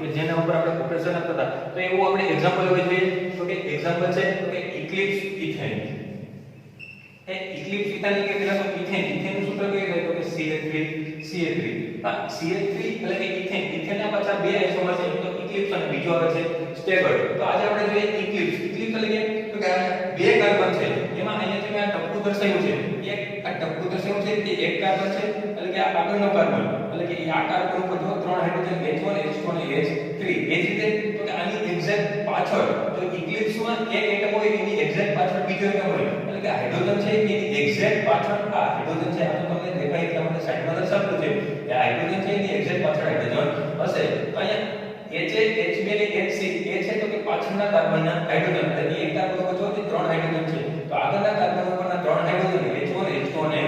કે જેના ઉપર આપણે ઓપરેશન કરતા તો એવું આપણે એક્ઝામ્પલ લેવું જોઈએ તો કે એક્ઝામ્પલ છે તો કે ઇક્લિપ્સ ઇથેન એ ઇક્લિપ્સ ઇથેન કે પેલા તો ઇથેન ઇથેન નું સૂત્ર કઈ થાય તો કે CH3 આ CH3 એટલે કે ઇથેન ના પાછા બે આઇસોમર છે તો ઇક્લિપ્સ અને બીજો આવે છે સ્ટેગર્ડ તો આજે આપણે જોઈએ ઇક્લિપ્સ એટલે કે તો કે બે કાર્બન છે એમાં અહીંયા જે આ ટપકું દર્શાવ્યું છે એક આ ટપકું દર્શાવ્યું છે તે એક કાર્બન છે એટલે કે આ આગળનો કાર્બન એટલે કે આ કાર્બન ઉપર જો ત્રણ હાઇડ્રોજન H1 H2 અને H3 એ જ રીતે તો કે આની એક્ઝેક્ટ પાછળ તો ઇક્લિપ્સમાં એક એટમ હોય એની એક્ઝેક્ટ પાછળ બીજો એટમ હોય એટલે કે હાઇડ્રોજન છે એની એક્ઝેક્ટ પાછળ આ હાઇડ્રોજન છે આ તો તમને દેખાય એટલા માટે સાઈડમાં દર્શાવેલું છે કે હાઇડ્રોજન છે એની એક્ઝેક્ટ પાછળ હાઇડ્રોજન હશે તો અહીંયા HA HB અને HC એ છે તો કે પાછળના કાર્બનના હાઇડ્રોજન એટલે એક કાર્બન ઉપર જો ત્રણ હાઇડ્રોજન છે તો આગળના કાર્બન ઉપરના ત્રણ હાઇડ્રોજન H1 H2 અને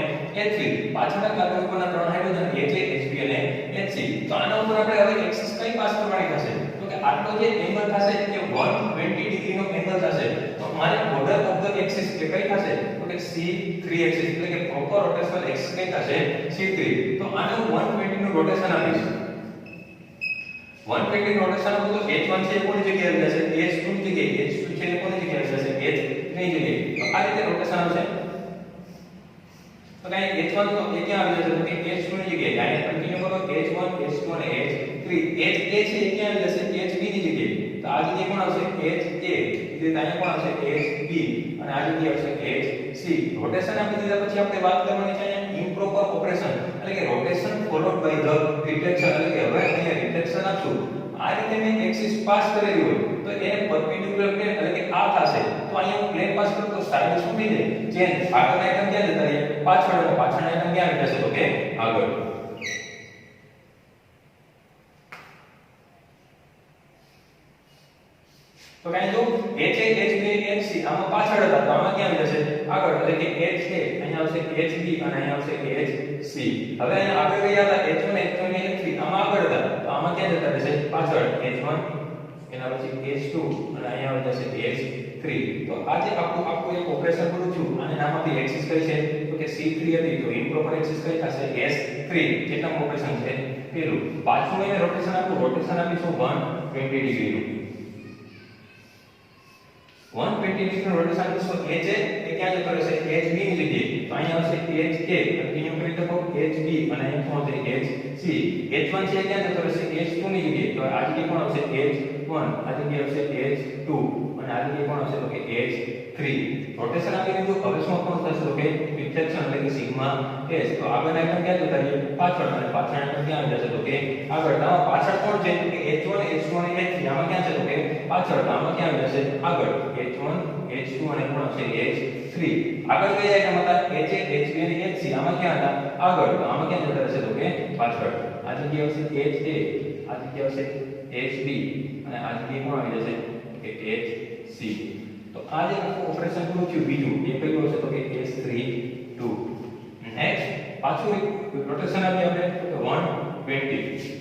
H3 પાછળના કાર્બન ઉપરના ત્રણ હાઇડ્રોજન HA HB અને HC તો આના ઉપર આપણે હવે એક્સિસ કઈ પાસ કરવાની થશે તો કે આટલો જે એંગલ થશે એ 120 ડિગ્રીનો એંગલ થશે તો મારે બોર્ડર ઓફ ધ એક્સિસ એ કઈ થશે તો કે C3 એક્સિસ એટલે કે પ્રોપર રોટેશનલ એક્સિસ કઈ થશે C3 તો આનું 120 નું રોટેશન આપીશું 120 રોટેશન આપો તો H1 છે કોની જગ્યાએ આવી જશે H2 ની જગ્યાએ H2 છે કોની જગ્યાએ આવી જશે H3 ની જગ્યાએ તો આ રીતે રોટેશન આવશે તો કઈ H1 તો એ ક્યાં આવી જશે તો કે H2 ની જગ્યાએ આને કન્ટિન્યુ કરો H1 H2 અને H3 HA છે એ ક્યાં આવી જશે HB ની જગ્યાએ તો આ જગ્યાએ કોણ આવશે HA એટલે અહીંયા કોણ આવશે HB અને આ જગ્યાએ આવશે HC રોટેશન આપી દીધા પછી આપણે વાત કરવાની છે અહીંયા ઇમ્પ્રોપર ઓપરેશન એટલે કે rotation followed by the reflection એટલે કે હવે અહીંયા રિફ્લેક્શન આપશું આ રીતે મેં એક્સિસ પાસ કરેલી હોય તો એને પરપેન્ડિક્યુલર પ્લેન એટલે કે આ થશે તો અહીંયા હું પ્લેન પાસ કરું તો સાઈડ શું થઈ જાય ચેન્જ આગળના આઈટમ ક્યાં જતા રહે પાછળના આઈટમ ક્યાં આવી જશે તો કે આગળ તો કાઈ જો HA HB HC આમાં પાછળ હતા તો આમાં ક્યાં આવી જશે આગળ એટલે કે HA અહીંયા આવશે HB અને અહીંયા આવશે HC હવે અહીંયા આગળ ગયા હતા H1 H2 અને H3 આમાં આગળ હતા તો આમાં ક્યાં જતા રહેશે પાછળ H1 એના પછી H2 અને અહીંયા આવી જશે H3 તો આજે આખું એક ઓપરેશન કરું છું અને નામ આપી એક્સિસ કઈ છે તો કે C3 હતી તો ઇમ્પ્રોપર એક્સિસ કઈ થશે S3 કેટલા ઓપરેશન છે પેલું પાછું એને રોટેશન આપીશું 120 ડિગ્રીનું 120 ડિગ્રી રોટેશન આપીશું HA એ ક્યાં જતો રહેશે HB ની જગ્યાએ તો અહીંયા આવશે HA કન્ટિન્યુ કરી દો HB અને અહીંયા કોણ છે HC H1 છે ક્યાં જતો રહેશે H2 ની જગ્યાએ તો આ જગ્યાએ કોણ આવશે H1 આ જગ્યાએ આવશે H2 અને આ જગ્યાએ કોણ આવશે તો કે H3 રોટેશન આપી દીધું હવે શું કોણ થશે તો કે રિફ્લેક્શન એટલે કે સિગ્મા S તો આગળના આઈટમ ક્યાં જતા રહે પાછળ અને પાછળના આઈટમ ક્યાં આવી જશે તો કે આગળ તો પાછળ કોણ છે તો કે H1 H2 અને H3 આમાં ક્યાં છે તો કે પાછળ તો આમાં ક્યાં આવી જશે આગળ H1 H2 અને કોણ આવશે H3 આગળ કઈ આઈટમ હતા HA HB અને HC આમાં ક્યાં હતા આગળ તો આમાં ક્યાં જતા રહેશે તો કે પાછળ આ જગ્યાએ આવશે HA આ જગ્યાએ આવશે HB અને આ જગ્યાએ કોણ આવી જશે કે HC તો આ જે ઓપરેશન પૂરું થયું બીજું એ કયું હશે તો કે S32 નેક્સ્ટ પાછું રોટેશન આપી આપણે તો કે 120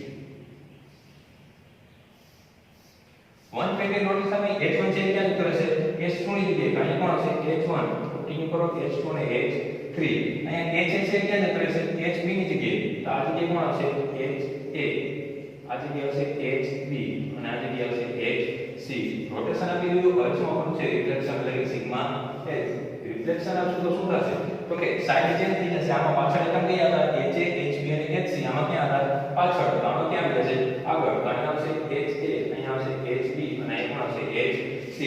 રોટેશન માં H1 છે ક્યાં જતો રહેશે S2 ની જગ્યાએ અહીંયા કોણ આવશે H1 કન્ટિન્યુ કરો H2 અને H3 અહીંયા HA છે ક્યાં જતો રહેશે HB ની જગ્યાએ તો આ જગ્યાએ કોણ આવશે HA આ જગ્યાએ આવશે HB અને આ જગ્યાએ આવશે HC રોટેશન આપી દીધું હવે શું આપવાનું છે રિફ્લેક્શન એટલે કે સિગ્મા S રિફ્લેક્શન આપશું તો શું થશે તો કે સાઈડ ચેન્જ થઈ જશે આમાં પાછળ એકમ કઈ હતા HA HB અને HC આમાં ક્યાં હતા પાછળ તો આમાં ક્યાં આવી જશે આગળ તો અહીંયા આવશે HA અહીંયા આવશે HB અને અહીંયા કોણ આવશે HC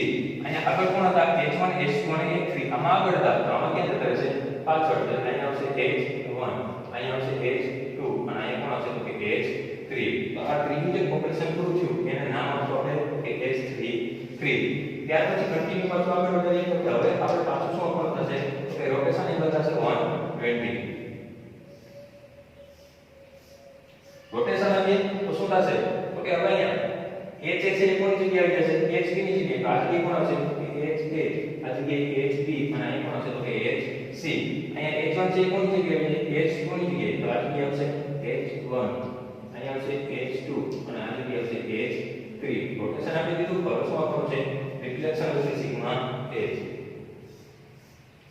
અહીંયા આગળ કોણ હતા H1 H2 અને H3 આમાં આગળ હતા તો આમાં ક્યાં જતા રહેશે પાછળ તો અહીંયા આવશે H1 અહીંયા આવશે H2 અને અહીંયા કોણ આવશે તો કે H3 તો આ ત્રીજું જે ઓપરેશન પૂરું થયું એને નામ આપશું આપણે કે S33 ત્યાર પછી કન્ટિન્યુ પાછું આગળ વધીએ તો હવે આપણે પાછું શું આપવાનું થશે કે રોટેશન એંગલ થશે 120 રોટેશન આપીએ તો શું થશે તો કે હવે અહીંયા HA છે એ કોની જગ્યાએ આવી જશે HB ની જગ્યાએ તો આ જગ્યાએ કોણ આવશે HA આ જગ્યાએ HB અને અહીં કોણ આવશે તો કે HC અહીંયા H1 છે એ કોની જગ્યાએ આવી જશે H2 ની જગ્યાએ તો આ જગ્યાએ આવશે H1 અહીંયા આવશે H2 અને આ જગ્યાએ આવશે H3 રોટેશન આપી દીધું હવે શું આપવાનું છે રિફ્લેક્શન એટલે sigma H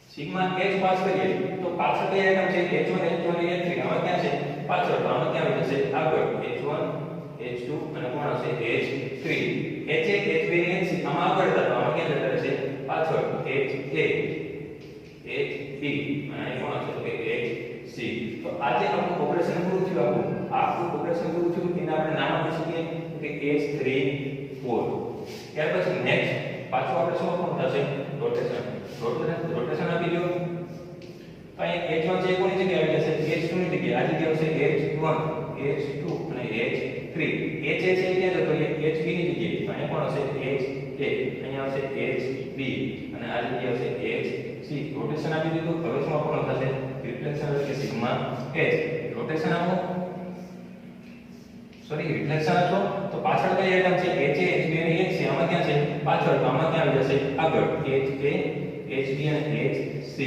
sigma H pass કરીએ તો પાછળ કઈ આઈટમ છે H1 H2 અને H3 આમાં ક્યાં છે પાછળ તો આમાં ક્યાં આવી જશે આગળ H1 H2 અને કોણ આવશે H3 H1 H2 ને H આમાં આગળ હતા તો આમાં ક્યાં જતા રહેશે પાછળ HA HB અને અહીં કોણ આવશે તો કે HC તો આજે આપણું ઓપરેશન પૂરું થયું આપણું ઓપરેશન પૂરું થયું એને આપણે નામ આપી શકીએ કે H34 ત્યાર પછી નેક્સ્ટ પાછું આપણે શું આપવાનું થશે રોટેશન આપી દો તો અહીં H1 છે કોની જગ્યાએ આવી જશે H2 ની જગ્યાએ આ જગ્યાએ આવશે H1 H2 અને H3 H છે ક્યાં જતો રહે HB ની જગ્યાએ તો અહીંયા કોણ આવશે HA અહીંયા આવશે HB અને આ જગ્યાએ આવશે HC રોટેશન આપી દીધું હવે શું આપવાનું થશે રિફ્લેક્શન એટલે સિગ્મા H રોટેશન આપો સોરી રિફ્લેક્શન આપો તો પાછળ કઈ આઈટમ છે HA HB અને HC આમાં ક્યાં છે પાછળ તો આમાં ક્યાં આવી જશે આગળ HA HB અને HC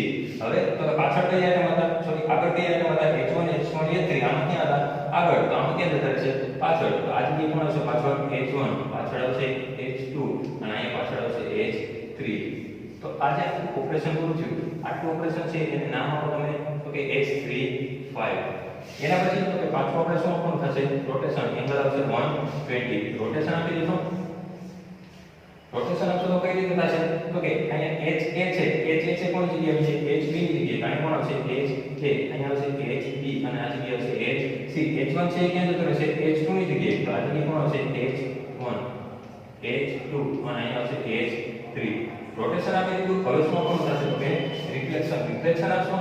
હવે તો પાછળ કઈ આઈટમ હતા સોરી આગળ કઈ આઈટમ હતા H1 H1 H3 આમાં ક્યાં હતા આગળ તો આમાં ક્યાં જતા રહેશે પાછળ તો આ જગ્યાએ કોણ આવશે પાછળ H1 પાછળ આવશે H2 અને અહીંયા પાછળ આવશે H3 તો આજે ઓપરેશન પૂરું થયું આટલું ઓપરેશન છે એને નામ આપો તમે તો કે H35 એના પછી તો કે પાછું આપણે શું આપવાનું થશે રોટેશન એંગલ આવશે 120 રોટેશન આપી દીધો રોટેશન આપશો તો કઈ રીતે થશે તો કે અહીંયા HA છે HA છે કોની જગ્યાએ છે HB ની જગ્યાએ અહીં કોણ આવશે HA અહીંયા આવશે HB અને આ જગ્યાએ આવશે HC H1 છે ક્યાં જતો રહેશે H2 ની જગ્યાએ તો આ જગ્યાએ કોણ આવશે H1 H2 અને અહીં આવશે H3 રોટેશન આપી દીધું હવે શું આપવાનું થશે તો કે રિફ્લેક્શન આપશો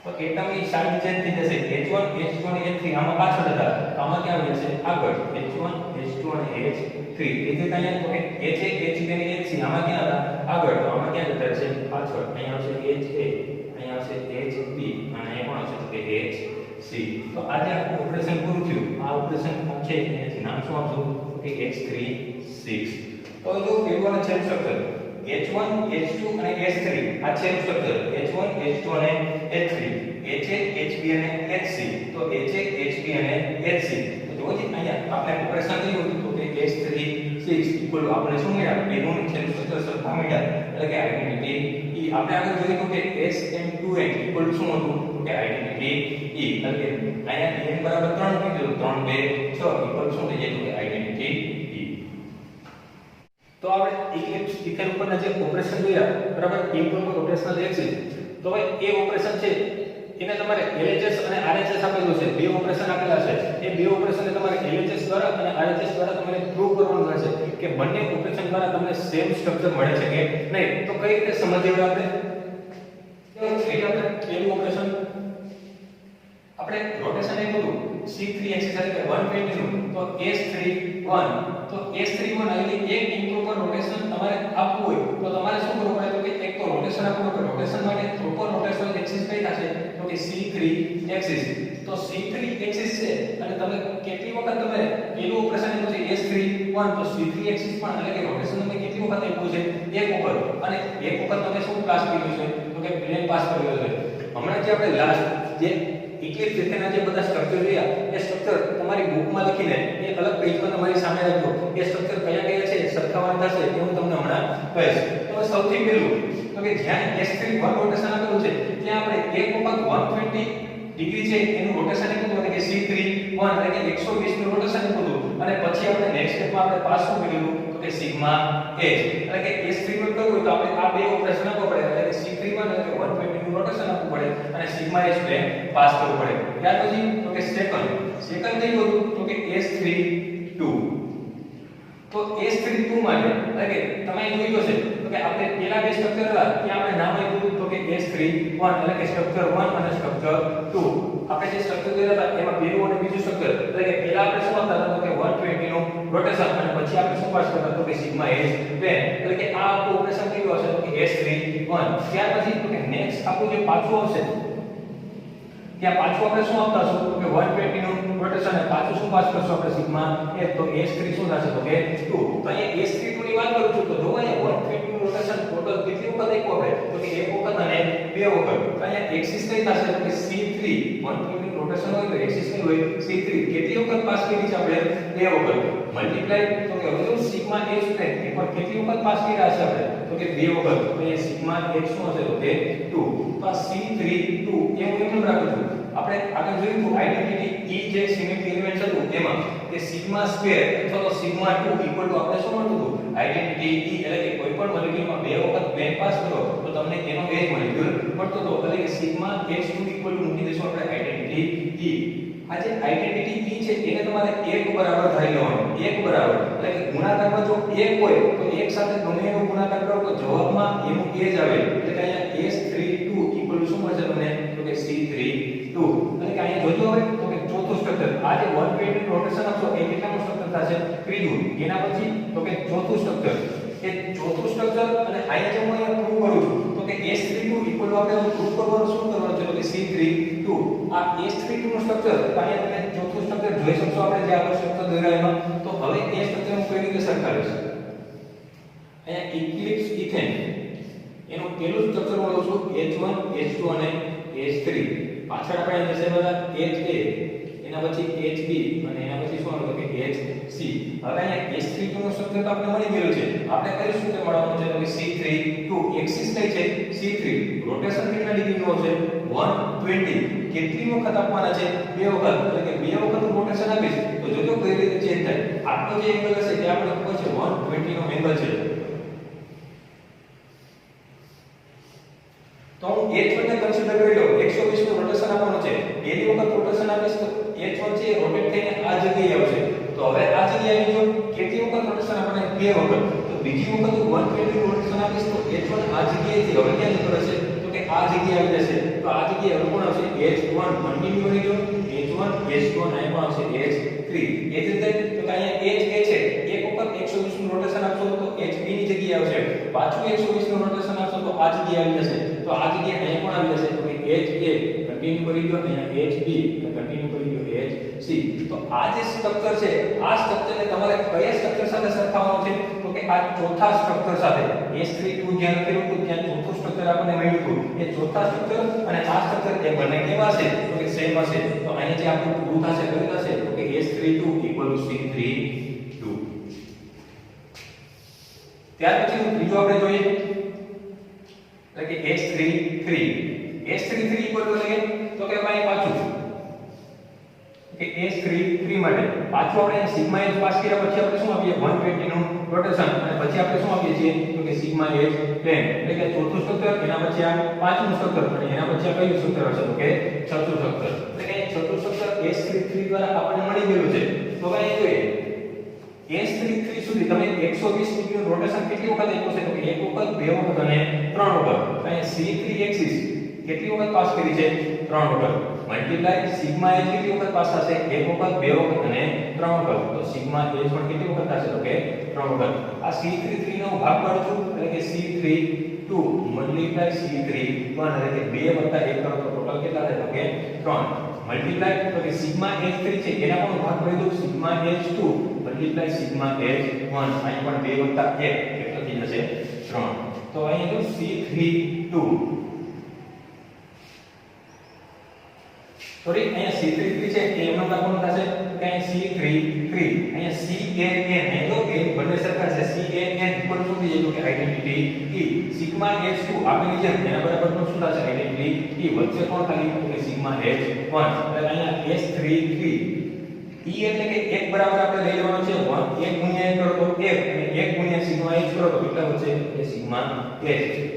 તો એટમની સાઈડ ચેન્જ થઈ જશે H1 H2 અને H3 આમાં પાછળ હતા આમાં ક્યાં આવી જશે આગળ H1 H2 અને H3 એ રીતે અહીંયા તો કે HA HB અને HC આમાં ક્યાં હતા આગળ તો આમાં ક્યાં જતા રહેશે પાછળ અહીંયા આવશે HA અહીંયા આવશે HB અને અહીંયા કોણ આવશે તો કે HC તો આજે આપણું ઓપરેશન પૂરું થયું આ ઓપરેશન છે એનું નામ શું આપશું તો કે H36 તો જો પેલું અને ચેન સ્ટ્રક્ચર H1 H2 અને H3 આ ચેન સ્ટ્રક્ચર H1 H2 અને H3 HA HB અને HC તો HA HB અને HC તો જો અહીંયા આપણે ઓપરેશન કર્યું હતું તો કે H36 ઇક્વલ આપણે શું મળ્યા પેલું ચેન સ્ટ્રક્ચર સરખા મળ્યા એટલે કે આઇડેન્ટિટી E આપણે આગળ જોયું તો કે SN2N ઇક્વલ શું હતું તો કે આઇડેન્ટિટી E એટલે કે અહીંયા n બરાબર 3 કીધું 3 2 6 ઇક્વલ શું થઈ જાય તો કે આઇડેન્ટિટી તો આપણે ઇક્લિપ્સ ઇથેન ઉપરના જે ઓપરેશન જોયા બરાબર ઇમ્પ્રોપર રોટેશનલ એક્સિસ તો હવે એ ઓપરેશન છે એને તમારે LHS અને RHS આપેલું છે બે ઓપરેશન આપેલા છે એ બે ઓપરેશનને તમારે LHS દ્વારા અને RHS દ્વારા તમારે પ્રૂવ કરવાનું રહેશે કે બંને ઓપરેશન દ્વારા તમને સેમ સ્ટ્રક્ચર મળે છે કે નહીં તો કઈ રીતે સમજીએ આપણે પહેલું ઓપરેશન આપણે રોટેશન એ બધું C3 એક્સિસ એટલે 120 નું તો S31 તો S31 એટલે એક ઇમ્પ્રોપર રોટેશન તમારે આપવું હોય તો તમારે શું કરવું પડે તો કે એક તો રોટેશન આપવું પડે રોટેશન માટે પ્રોપર રોટેશનલ એક્સિસ કઈ થશે તો કે C3 એક્સિસ તો C3 એક્સિસ છે અને તમે કેટલી વખત તમે પેલું ઓપરેશન આપ્યું છે S31 તો C3 એક્સિસ પણ એટલે કે રોટેશન તમે કેટલી વખત આપ્યું છે એક વખત અને એક વખત તમે શું પાસ કર્યું છે તો કે પ્લેન પાસ કર્યો છે હમણાં જે આપણે લાસ્ટ જે ઇક્લિપ્સ ઇથેનના જે બધા સ્ટ્રક્ચર જોયા એ સ્ટ્રક્ચર તમારી બુકમાં લખીને એક અલગ પેજ પર તમારી સામે રાખજો એ સ્ટ્રક્ચર કયા કયા છે સરખાવવાનું થશે એ હું તમને હમણાં કહીશ તો સૌથી પહેલું તો કે જ્યાં S31 રોટેશન આપેલું છે ત્યાં આપણે એક વખત 120 ડિગ્રી છે એનું રોટેશન આપ્યું એટલે કે C31 એટલે કે 120 નું રોટેશન આપ્યું અને પછી આપણે નેક્સ્ટ સ્ટેપમાં આપણે પાસ શું કર્યું તો કે સિગ્મા H એટલે કે S31 કરવું તો આપણે આ બે ઓપરેશન આપવા પડે એટલે કે C31 એટલે કે 120 નું રોટેશન આપવું પડે અને સિગ્મા H ને પાસ કરવું પડે ત્યાર પછી તો કે સેકન્ડ કઈ હતું તો કે S32 તો S32 માટે એટલે કે તમે જોયું હશે તો કે આપણે પેલા બે સ્ટ્રક્ચર હતા ત્યાં આપણે નામ આપ્યું તો કે S31 એટલે કે સ્ટ્રક્ચર 1 અને સ્ટ્રક્ચર 2 આપણે જે સ્ટ્રક્ચર જોયા હતા એમાં પહેલું અને બીજું સ્ટ્રક્ચર એટલે કે પહેલા આપણે શું હતા તો કે 120 નું રોટેશન અને પછી આપણે શું પાસ કરતા તો કે સિગ્મા H એટલે કે આ આપણું ઓપરેશન કેવું હશે તો કે S31 ત્યાર પછી તો કે નેક્સ્ટ આપણું જે પાછું આવશે ત્યાં પાછું આપણે શું આપતા હશું તો કે 120 નું રોટેશન અને પાછું શું પાસ કરશું આપણે સિગ્મા H તો S3 શું થશે તો કે 2 તો અહીંયા S32 ની વાત કરું છું તો જો અહીંયા 120 નું રોટેશન ટોટલ કેટલી વખત આપ્યું આપણે તો કે એક વખત અને બે વખત તો અહીંયા એક્સિસ કઈ થશે તો કે C3 120 નું રોટેશન હોય તો એક્સિસ કઈ હોય C3 કેટલી વખત પાસ કરી છે આપણે બે વખત મલ્ટીપ્લાય તો કે હવે સિગ્મા H ને એકવાર કેટલી વખત પાસ કર્યા છે આપણે તો કે બે વખત તો એ સિગ્મા h શું હશે તો કે 2 તો આ C32 એવું રાખજો આપણે આગળ જોયું તો આઇડેન્ટિટી E જે સિમેટ્રી એલિમેન્ટ હતું તેમાં કે સિગ્મા સ્ક્વેર અથવા તો સિગ્મા 2 ઇક્વલ ટુ આપણે શું મળતું હતું આઇડેન્ટિટી E એટલે કે કોઈ પણ મોલેક્યુલમાં બે વખત બેન્ડ પાસ કરો તો તમને એનો એક મોલેક્યુલ મળતો હતો એટલે કે સિગ્મા h2 ઇક્વલ ટુ મૂકી દઈશું આપણે આઇડેન્ટિટી E આ જે આઇડેન્ટિટી E છે એને તમારે 1 બરાબર ધારી લેવાનું 1 બરાબર એટલે કે ગુણાકારમાં જો 1 હોય તો એક સાથે ગમે એનો ગુણાકાર કરો તો જવાબમાં એનું એ જ આવે એટલે કે અહીંયા S32 ઇક્વલ ટુ શું મળશે તમને તો કે C32 એટલે કે અહીંયા જોજો હવે તો કે ચોથું સ્ટ્રક્ચર આ જે 120 રોટેશન આપશો એ કેટલાનું સ્ટ્રક્ચર થશે ત્રીજું એના પછી તો કે ચોથું સ્ટ્રક્ચર કે ચોથું સ્ટ્રક્ચર અને અહીંયા જે હું અહીંયા પ્રૂવ કરું છું તો કે S32 ઇક્વલ ટુ આપણે પ્રૂવ કરવાનું શું કરવાનું છે તો કે C32 આ S32 નું સ્ટ્રક્ચર અહીંયા તમે ચોથું સ્ટ્રક્ચર જોઈ શકશો આપણે જે આગળ સ્ટ્રક્ચર દોર્યા એમાં તો હવે એ સ્ટ્રક્ચર હું કેવી રીતે સરખાવીશ અહીંયા ઇક્લિપ્સ ઇથેન એનું પહેલું સ્ટ્રક્ચર હું લઉં છું H1 H2 અને H3 પાછળ આપણે જશે બધા HA એના પછી HB અને એના પછી શું આવે તો કે HC હવે અહીંયા S32 નું સ્ટ્રક્ચર તો આપણે મળી ગયું છે આપણે કઈ સૂત્ર મળવાનું છે તો કે C32 એક્સિસ કઈ છે C3 રોટેશન કેટલા ડિગ્રીનું હશે 120 કેટલી વખત આપવાના છે બે વખત એટલે કે બે વખત રોટેશન આપીશ તો જોજો કઈ રીતે ચેન્જ થાય આટલો જે એંગલ હશે તે આપણે કહો છે 120 નો એંગલ છે તો હું H1 ને કન્સિડર કરી લઉં 120 નું રોટેશન આપવાનું છે પહેલી વખત રોટેશન આપીશ તો H1 છે રોટેટ થઈને આ જગ્યાએ આવશે તો હવે આ જગ્યાએ આવી ગયો કેટલી વખત રોટેશન આપવાને બે વખત તો બીજી વખત 120 નું રોટેશન આપીશ તો H1 આ જગ્યાએથી હવે ક્યાં જતો રહેશે તો કે આ જગ્યાએ આવી જશે તો આ જગ્યાએ હવે કોણ આવશે H1 કન્ટિન્યુ કરી દો H1 H2 અને અહીં પણ આવશે H3 એ જ રીતે તો કે અહીંયા H છે એક વખત 120 નું રોટેશન આપશો તો HB ની જગ્યાએ આવશે પાછું 120 નું રોટેશન આપશો તો આ જગ્યાએ આવી જશે તો આ જગ્યાએ અહીં પણ આવી જશે તો કે HA કન્ટિન્યુ કરી દો અહીંયા HB કન્ટિન્યુ કરી દો HC તો આ જે સ્ટ્રક્ચર છે આ સ્ટ્રક્ચરને તમારે કયા સ્ટ્રક્ચર સાથે સરખાવવાનું છે તો કે આ ચોથા સ્ટ્રક્ચર સાથે S32 જ્યાં લખેલું હતું ત્યાં ચોથું સ્ટ્રક્ચર આપણને મળ્યું હતું એ ચોથા સ્ટ્રક્ચર અને આ સ્ટ્રક્ચર એ બંને કેવા છે તો કે સેમ હશે તો અહીંયા જે આપણું પ્રૂવ થશે કયું થશે તો કે S32 C32 ત્યાર પછી બીજો આપણે જોઈએ એટલે કે S33 ઇક્વલ ટુ એટલે તો કે ભાઈ પાછું કે S33 માટે પાછું આપણે સિગ્મા h પાસ કર્યા પછી આપણે શું આપીએ 120 નું રોટેશન અને પછી આપણે શું આપીએ છીએ તો કે સિગ્મા h પ્લેન એટલે કે ચોથું સ્ટ્રક્ચર એના પછી આ પાંચમું સ્ટ્રક્ચર અને એના પછી આ કયું સ્ટ્રક્ચર હશે તો કે છઠ્ઠું સ્ટ્રક્ચર એટલે કે છઠ્ઠું સ્ટ્રક્ચર S33 દ્વારા આપણને મળી ગયું છે તો હવે એ જોઈએ S33 સુધી તમે 120 ડિગ્રીનું રોટેશન કેટલી વખત આપ્યું છે તો કે એક વખત બે વખત અને ત્રણ વખત અહીંયા C3 એક્સિસ કેટલી વખત પાસ કરી છે ત્રણ વખત મલ્ટીપ્લાય સિગ્મા h કેટલી વખત પાસ થશે એક વખત બે વખત અને ત્રણ વખત તો સિગ્મા h પણ કેટલી વખત થશે તો કે ત્રણ વખત આ C33 નો ભાગ પાડું છું એટલે કે C32 મલ્ટીપ્લાય C31 એટલે કે 2 1 કરો તો ટોટલ કેટલા થાય તો કે 3 મલ્ટીપ્લાય તો કે સિગ્મા h3 છે એના પણ ભાગ પાડી દો sigma h2 multiply sigma h1 અહીં પણ 2 1 કેટલો થઈ જશે 3 તો અહીં જો C32 સોરી અહીંયા C33 છે એ એમનો નાખવાનું થશે કે અહીં C33 અહીંયા CAN અહીં તો એ બંને સરખા છે CAN ઉપર શું થઈ જાય તો કે આઇડેન્ટિટી E સિગ્મા h2 આપેલી છે એના બરાબર નું શું થશે આઇડેન્ટિટી E વચ્ચે કોણ ખાલી તો કે સિગ્મા h1 એટલે અહીંયા S33 E એટલે કે 1 બરાબર આપણે લઈ લેવાનો છે 1 ગુણ્યા 1 કરો તો 1 અને 1 ગુણ્યા સિગ્મા h કરો તો કેટલા વધશે એ સિગ્મા h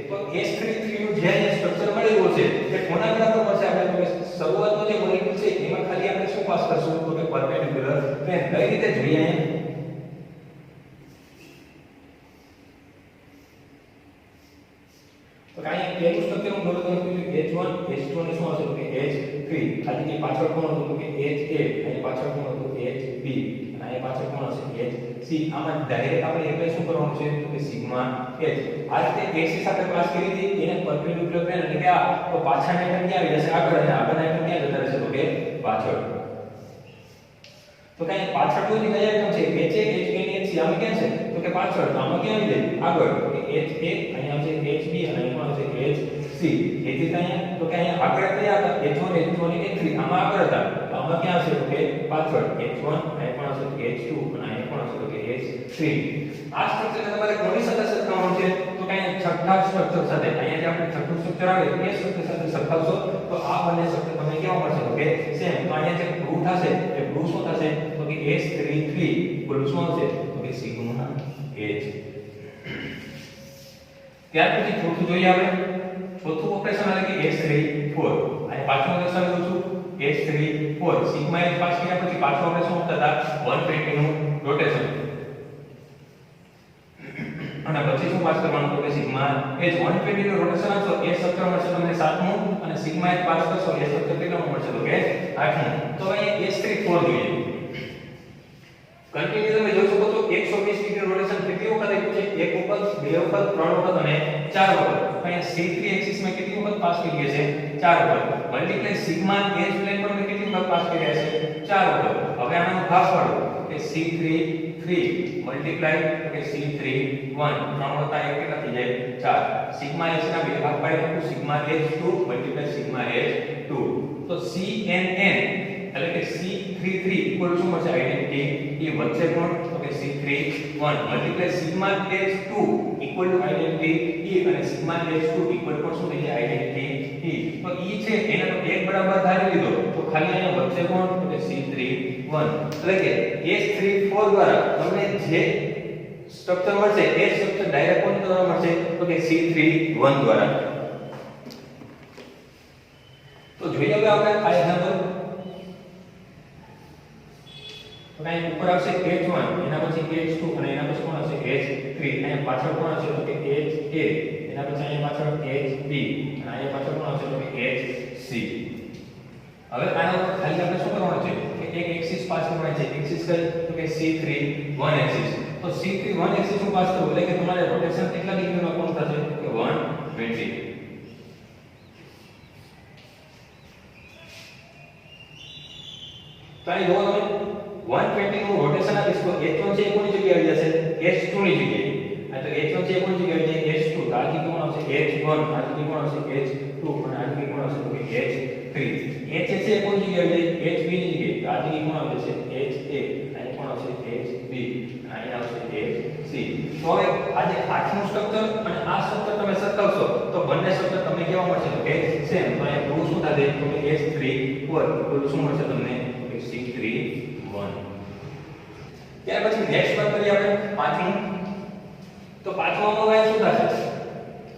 તો S33 નું જે સ્ટ્રક્ચર મળેલું છે તે કોના બરાબર મળશે આપણે તો શરૂઆતનો જે મોલેક્યુલ છે એમાં ખાલી આપણે શું પાસ કરશું તો કે પરપેન્ડિક્યુલર પ્લેન કઈ રીતે જોઈએ અહીંયા તો કાઈ પહેલું સ્ટ્રક્ચર હું દોરી દઉં છું H1 H2 ને શું આવશે તો કે H3 ખાલી કે પાછળ કોણ હતું તો કે HA અને પાછળ કોણ હતું HB અને અહીં પાછળ કોણ હશે HC આમાં ડાયરેક્ટ આપણે એપ્લાય શું કરવાનું છે તો કે સિગ્મા h આ રીતે એક્સિસ આપણે પાસ કરી હતી એને પરપેન્ડિક્યુલર પ્લેન એટલે કે આ તો પાછળના આઈટમ ક્યાં આવી જશે આગળ અને આગળના આઈટમ ક્યાં જતા રહેશે તો કે પાછળ તો કઈ પાછળ કોઈ કઈ આઈટમ છે HA HB અને HC આમાં ક્યાં છે તો કે પાછળ તો આમાં ક્યાં આવી જાય આગળ તો કે HA અહીંયા આવશે HB અને અહીં આવશે HC એ રીતે અહીંયા તો કે અહીંયા આગળ કયા હતા H1 H2 અને H3 આમાં આગળ હતા તો આમાં ક્યાં આવશે તો કે પાછળ H1 અહીં પણ આવશે H2 અને અહીં પણ આવશે તો કે H3 આ સ્ટ્રક્ચરને તમારે છઠ્ઠા સ્ટ્રક્ચર સાથે અહીંયા જે આપણે છઠ્ઠું સ્ટ્રક્ચર આવે એ સ્ટ્રક્ચર સાથે સરખાવશો તો આ બંને સ્ટ્રક્ચર તમને કેવા મળશે તો કે સેમ. તો અહીંયા જે પ્રૂવ થશે એ પ્રૂવ શું થશે તો કે S33 શું આવશે તો કે સિગ્મા H. ત્યાર પછી ચોથું જોઈએ આપણે. ચોથું ઓપરેશન એટલે કે S34. આ પાછું દર્શાવેલું છું S34 સિગ્મા H પાસ કર્યા પછી પાછું આપણે શું કરતા હતા 120 નું રોટેશન અને પછી શું પાસ કરવાનું તો કે સિગ્મા H 120 નું રોટેશન આપશો એ સ્ટ્રક્ચર મળશે તમને 7મું અને સિગ્મા H પાસ કરશો એ સ્ટ્રક્ચર કેટલાનું મળશે તો કે 8મું. તો અહીંયા S34 જોઈએ. કન્ટિન્યુ તમે જોઈ શકો છો 120 ડિગ્રી રોટેશન કેટલી વખત આપ્યું છે? એક વખત, બે વખત, ત્રણ વખત અને ચાર વખત. અહીંયા C3 એક્સિસ માં કેટલી વખત પાસ કરી છે? ચાર વખત. મલ્ટીપ્લાય સિગ્મા H પ્લેન પર કેટલી વખત પાસ કર્યા છે? ચાર વખત. હવે આનો ભાગ પાડો કે C33 મલ્ટીપ્લાય કે C31 ત્રણ વત્તા એક કેટલા થઈ જાય? 4. સિગ્મા H ના બે ભાગ પાડીએ તો sigma H2 multiply sigma H2. તો CNN એટલે કે C33 ઇક્વલ શું મળશે? આઇડેન્ટિટી. એ વચ્ચે કોણ તો કે C31 multiply sigma H2 equal to identity E અને સિગ્મા H2 ઇક્વલ કોણ શું થઈ જાય? આઇડેન્ટિટી. તો E છે એને તો એક બરાબર ધારી લીધો તો ખાલી અહીંયા વચ્ચે કોણ તો કે C31 એટલે કે S34 દ્વારા તમને જે સ્ટ્રક્ચર મળશે એ સ્ટ્રક્ચર ડાયરેક્ટ કોણ દ્વારા મળશે તો કે C31 દ્વારા. તો જોઈએ હવે આપણે આ એક્ઝામ્પલ. તો કાઈ ઉપર આવશે H1 એના પછી H2 અને એના પછી કોણ આવશે H3. અહીંયા પાછળ કોણ આવશે તો કે HA એના પછી અહીંયા પાછળ HB અને અહીંયા પાછળ કોણ આવશે તો કે HC. હવે આના ઉપર ખાલી આપણે શું કરવાનું છે કે એક એક્સિસ પાસ કરવાની છે. એક્સિસ કઈ તો કે C31 એક્સિસ. તો C31 એક્સિસ નું પાસ કરવું એટલે કે તમારે રોટેશન કેટલા ડિગ્રીનો કોણ થશે કે 120. તો અહીં જોવો તમે 120 નું રોટેશન આપીશ તો H1 છે એ કોની જગ્યાએ આવી જશે? H2 ની જગ્યાએ. આ તો H1 છે એ કોની જગ્યાએ આવી જાય? H2. તો આ જગ્યાએ કોણ આવશે? H1. આ જગ્યાએ કોણ આવશે? H2 અને આ જગ્યાએ કોણ આવશે તો કે H3. H છે એ કોની જગ્યાએ આવી જાય? HB ની જગ્યાએ. તો આ જગ્યાએ કોણ આવશે? HA. અહીં કોણ આવશે? HB. અહીં આવશે HC. તો હવે આ જે આઠમું સ્ટ્રક્ચર અને આ સ્ટ્રક્ચર તમે સરખાવશો તો બંને સ્ટ્રક્ચર તમને કેવા મળશે તો કે સેમ. તો અહીંયા પ્રૂવ શું થશે તો કે S34 શું મળશે તમને તો કે C31. ત્યાર પછી નેક્સ્ટ વાત કરીએ આપણે પાંચમું. તો પાંચમામાં હવે શું થશે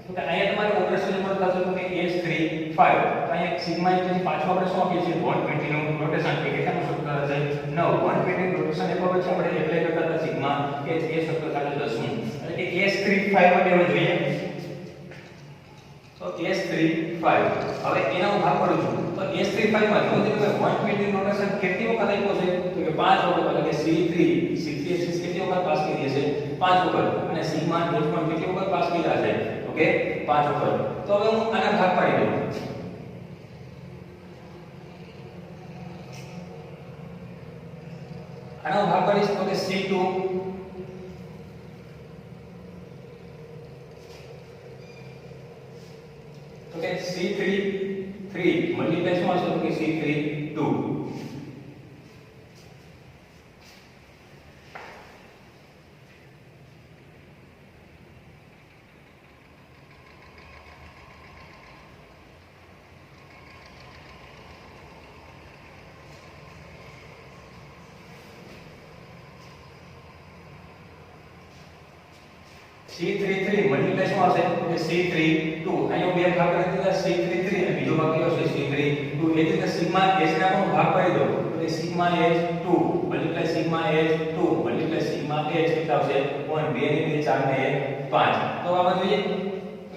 તો કે અહીંયા તમારે ઓપરેશન નંબર થશે તો કે S35. તો અહીંયા સિગ્મા H પછી પાછું આપણે શું આપીએ છીએ 120 નું રોટેશન કે કેટલાનું સૂત્ર હશે 9. 120 નું રોટેશન એક પછી આપણે એપ્લાય કરતા હતા સિગ્મા H એ સૂત્ર સાથે 10મું એટલે કે S35 માટે હવે જોઈએ. તો S35 હવે એનો હું ભાગ પાડું છું. તો S35 માં જો તમે 120 નું રોટેશન કેટલી વખત આપ્યો છે તો કે 5 વખત એટલે કે C3 એક્સિસ કેટલી વખત પાસ કરી છે? 5 વખત. અને સિગ્મા H પણ કેટલી વખત પાસ કર્યા છે તો કે 5 વખત. તો હવે હું આના ભાગ પાડી દઉં. આનો ભાગ પાડીશ તો કે C2 તો કે C33 મલ્ટીપ્લાય શું આવશે તો કે C32. C33 મલ્ટીપ્લાય શું આવશે તો કે C32. અહીંયા બે ભાગ કરી દીધા C33 અને બીજો ભાગ કયો છે C32. એ જ રીતે સિગ્મા H ના પણ ભાગ પાડી દો તો sigma H2 multiply sigma H2 multiply sigma H કેટલા આવશે 1 2 ને 2 4 ને 5. તો આમાં જોઈએ તો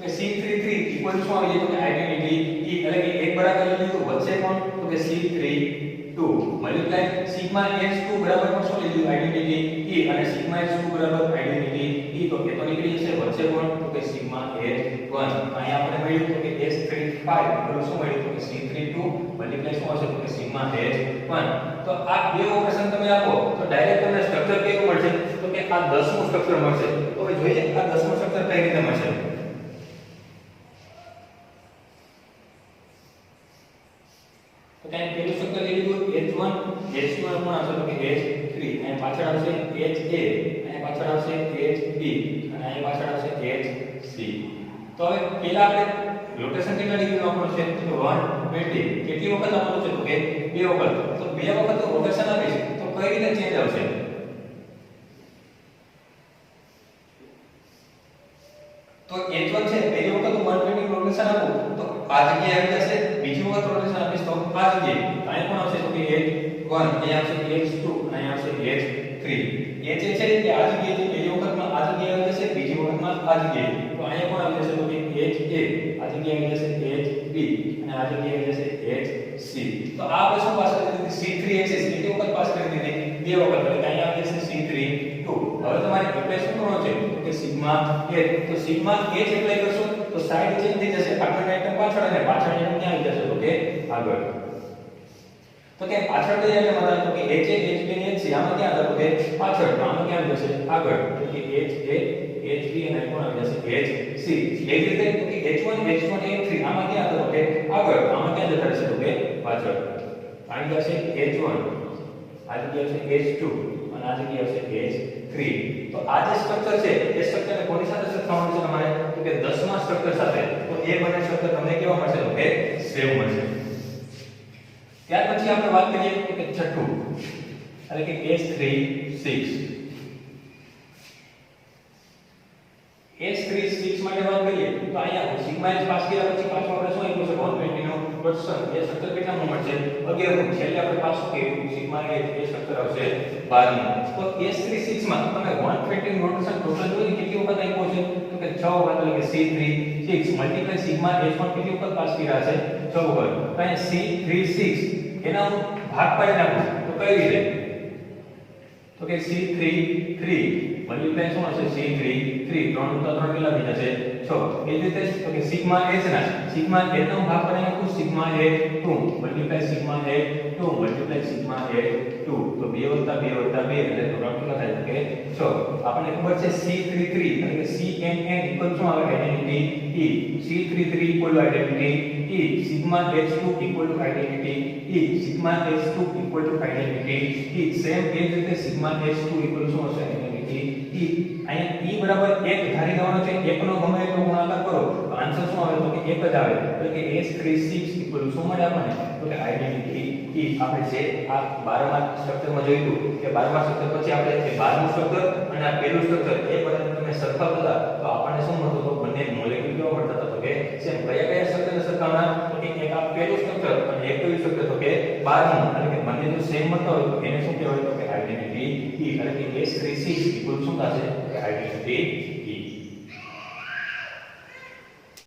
કે C33 ઇક્વલ શું આવી જાય તો કે આઇડેન્ટિટી E એટલે કે એક બરાબર લીધું વચ્ચે કોણ તો કે C32 મલ્ટીપ્લાય સિગ્મા H2 બરાબર પણ શું લીધું આઇડેન્ટિટી E અને સિગ્મા H2 બરાબર આઇડેન્ટિટી E. તો એ તો નીકળી જશે વચ્ચે કોણ તો કે સિગ્મા H1. અહીંયા આપણે મળ્યું તો કે S35 બરાબર શું મળ્યું તો કે C32 મલ્ટીપ્લાય શું આવશે તો કે સિગ્મા H1. તો આ બે ઓપરેશન તમે આપો તો ડાયરેક્ટ તમને સ્ટ્રક્ચર કેવું મળશે તો કે આ 10મું સ્ટ્રક્ચર મળશે. તો હવે જોઈએ આ 10મું સ્ટ્રક્ચર કઈ રીતે મળશે. તો ત્યાં પેલું સ્ટ્રક્ચર લીધું H1 H2 કોણ આવશે તો કે H3. અહીંયા પાછળ આવશે HA, અહીંયા પાછળ આવશે HB અને અહીંયા પાછળ આવશે HC. તો હવે પહેલા આપણે રોટેશન કેટલા ડિગ્રીનું આપવાનું છે તો 120 કેટલી વખત આપવાનું છે તો કે 2 વખત તો 2 વખત તો રોટેશન આપીશ તો કઈ રીતે ચેન્જ આવશે તો h1 છે પહેલી વખત 120 રોટેશન આપું તો આ જગ્યાએ આવી જશે બીજી વખત રોટેશન આપીશ તો આ જગ્યાએ અહીં પણ આવશે તો કે h1 અહીં આવશે h2 અહીં આવશે h3 એ જે છે કે આ જગ્યાએ પહેલી વખતમાં આ જગ્યાએ આવી જશે બીજી વખતમાં આ જગ્યાએ તો અહીંયા પણ આવી જશે તો કે ha આ જગ્યાએ આવી જશે hb અને આ જગ્યાએ આવી જશે hc તો આ આપણે શું પાસ કરી દીધી c3 axis કેટલી વખત પાસ કરી દીધી બે વખત એટલે અહીંયા આવી જશે c3 2 હવે તમારે એપ્લાય શું કરવાનો છે કે સિગ્મા h તો સિગ્મા h એપ્લાય કરશો તો સાઈડ ચેન્જ થઈ જશે આગળ આઈટમ પાછળ અને પાછળ આઈટમ ક્યાં આવી જશે તો કે આગળ તો કે પાછળ કઈ આઈટમ હતા તો કે h hb અને hc આમાં ક્યાં હતા તો કે પાછળ તો આમાં ક્યાં આવી જશે આગળ તો કે h a hb અને અહીં પણ આવી જશે hc એ જ રીતે તો કે h1 h1 h3 આમાં ક્યાં હતા તો કે આગળ આમાં ક્યાં જતા રહેશે તો કે પાછળ આવી જશે h1 આ જગ્યાએ છે h2 અને આ જગ્યાએ છે h3 તો આ જે સ્ટ્રક્ચર છે એ સ્ટ્રક્ચરને કોની સાથે સરખાવવાનું છે તમારે તો કે 10મા સ્ટ્રક્ચર સાથે તો એ બંને સ્ટ્રક્ચર તમને કેવા મળશે તો કે સેમ મળશે ત્યાર પછી આપણે વાત કરીએ તો કે છઠ્ઠું એટલે કે h36 h36 માટે વાત કરીએ તો અહીંયા સિગ્મા h પાસ કર્યા પછી પાછો આપણે શું આપ્યું છે 120 નો રોટેશન એ સ્ટ્રક્ચર કેટલા મોમેન્ટ છે 11 છેલ્લે આપણે પાછું કે સિગ્મા h એ સ્ટ્રક્ચર આવશે 12 તો h36 માં તમે 120 નો રોટેશન ટોટલ જોઈએ કેટલી વખત આપ્યો છે તો કે 6 વખત એટલે કે c36 મલ્ટીપ્લાય સિગ્મા h1 કેટલી વખત પાસ કર્યા છે 6 વખત તો અહીંયા c36 એના હું ભાગ પાડી નાખું તો કઈ રીતે તો કે c33 મલ્ટીપ્લાય શું હશે c33 3 * 3 કેટલા થઈ જશે 6 એ જ રીતે તો કે સિગ્મા h ના સિગ્મા h નો ભાગ પાડી નાખું sigma h2 multiply sigma h2 multiply sigma h2 તો 2 + 2 + 2 એટલે ટોટલ કેટલા થાય તો કે 6 આપણને ખબર છે c33 એટલે કે cnn ઇક્વલ શું આવે identity e c33 equal identity e sigma h2 equal to identity e sigma h2 equal to identity e same એ જ રીતે સિગ્મા h2 ઇક્વલ શું હશે આઇડેન્ટિટી e અહીંયા e બરાબર 1 ધારી દેવાનો છે 1 નો ગમે એટલો ગુણાકાર કરો તો આન્સર શું આવે તો કે 1 જ આવે એટલે કે h36 ઇક્વલ શું મળે આપણને તો કે આઇડેન્ટિટી e આપણે જે આ 12મા સ્ટ્રક્ચરમાં જોયું કે 12મા સ્ટ્રક્ચર પછી આપણે જે 12મું સ્ટ્રક્ચર અને આ પહેલું સ્ટ્રક્ચર એ બંને તમે સરખાવતા તો આપણને શું મળતું તો બંને મોલેક્યુલ કેવા મળતા હતા તો કે સેમ કયા સ્ટ્રક્ચરને સરખાવના તો કે એક આ પહેલું સ્ટ્રક્ચર અને એક કયું સ્ટ્રક્ચર તો કે 12મું એટલે કે બંને જો સેમ મળતા હોય તો એને શું કહેવાય તો કે આઇડેન્ટિટી e એટલે કે h36 ઇક્વલ શું થશે કે આઇડેન્ટિટી